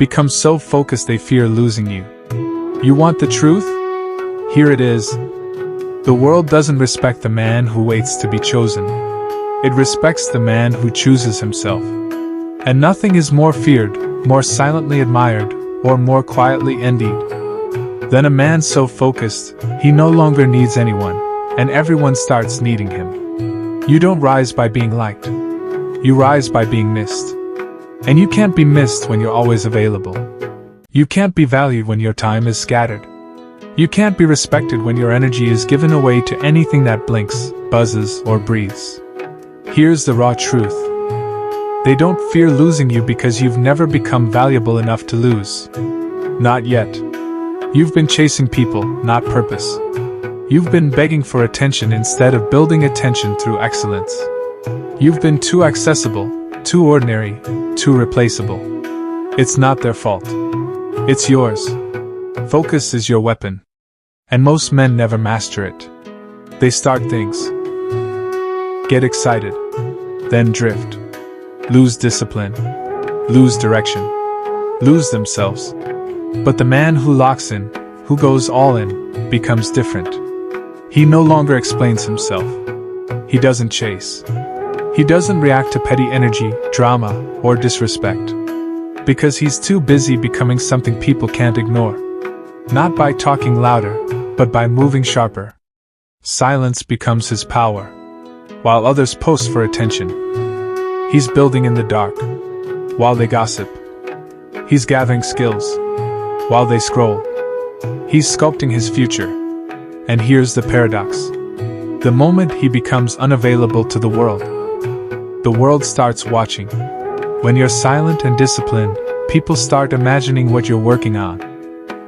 become so focused they fear losing you. You want the truth? Here it is. The world doesn't respect the man who waits to be chosen. It respects the man who chooses himself. And nothing is more feared, more silently admired, or more quietly envied than a man so focused, he no longer needs anyone, and everyone starts needing him. You don't rise by being liked. You rise by being missed. And you can't be missed when you're always available. You can't be valued when your time is scattered. You can't be respected when your energy is given away to anything that blinks, buzzes, or breathes. Here's the raw truth. They don't fear losing you because you've never become valuable enough to lose. Not yet. You've been chasing people, not purpose. You've been begging for attention instead of building attention through excellence. You've been too accessible, too ordinary, too replaceable. It's not their fault. It's yours. Focus is your weapon. And most men never master it. They start things, get excited, then drift, lose discipline, lose direction, lose themselves. But the man who locks in, who goes all in, becomes different. He no longer explains himself. He doesn't chase. He doesn't react to petty energy, drama, or disrespect. Because he's too busy becoming something people can't ignore. Not by talking louder, but by moving sharper. Silence becomes his power. While others post for attention, he's building in the dark. While they gossip, he's gathering skills. While they scroll, he's sculpting his future. And here's the paradox. The moment he becomes unavailable to the world starts watching. When you're silent and disciplined, people start imagining what you're working on.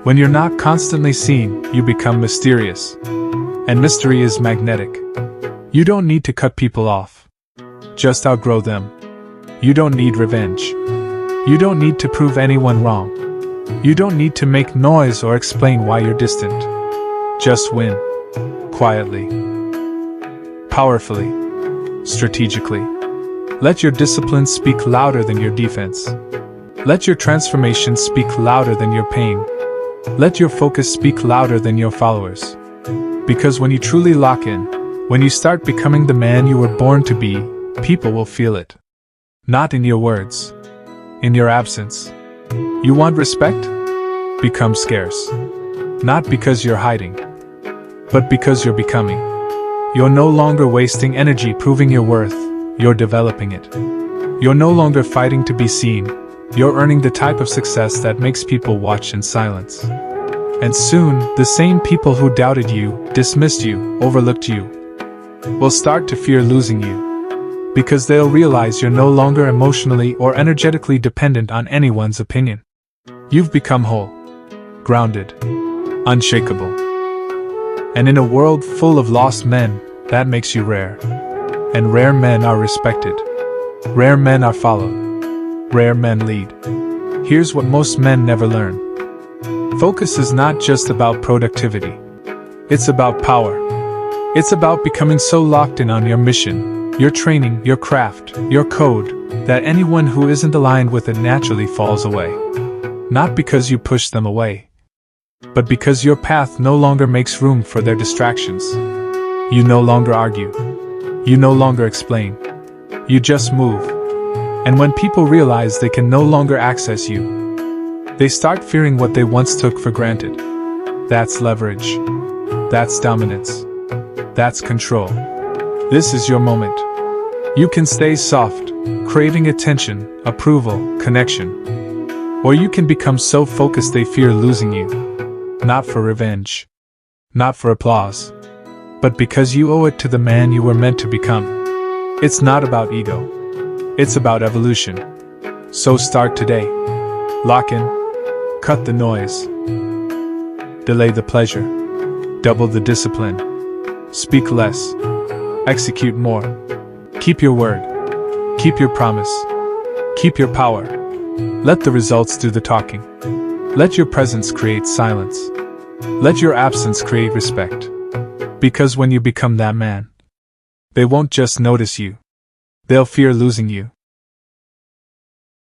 When you're not constantly seen, you become mysterious. And mystery is magnetic. You don't need to cut people off. Just outgrow them. You don't need revenge. You don't need to prove anyone wrong. You don't need to make noise or explain why you're distant. Just win. Quietly. Powerfully. Strategically. Let your discipline speak louder than your defense. Let your transformation speak louder than your pain. Let your focus speak louder than your followers. Because when you truly lock in, when you start becoming the man you were born to be, people will feel it. Not in your words. In your absence. You want respect? Become scarce. Not because you're hiding, but because you're becoming. You're no longer wasting energy proving your worth, you're developing it. You're no longer fighting to be seen, you're earning the type of success that makes people watch in silence. And soon, the same people who doubted you, dismissed you, overlooked you, will start to fear losing you. Because they'll realize you're no longer emotionally or energetically dependent on anyone's opinion. You've become whole, grounded, unshakable. And in a world full of lost men, that makes you rare. And rare men are respected. Rare men are followed. Rare men lead. Here's what most men never learn. Focus is not just about productivity. It's about power. It's about becoming so locked in on your mission, your training, your craft, your code, that anyone who isn't aligned with it naturally falls away. Not because you push them away, but because your path no longer makes room for their distractions. You no longer argue. You no longer explain. You just move. And when people realize they can no longer access you, they start fearing what they once took for granted. That's leverage. That's dominance. That's control. This is your moment. You can stay soft, craving attention, approval, connection. Or you can become so focused they fear losing you. Not for revenge. Not for applause. But because you owe it to the man you were meant to become. It's not about ego. It's about evolution. So start today. Lock in. Cut the noise. Delay the pleasure. Double the discipline. Speak less. Execute more. Keep your word. Keep your promise. Keep your power. Let the results do the talking. Let your presence create silence. Let your absence create respect. Because when you become that man, they won't just notice you. They'll fear losing you.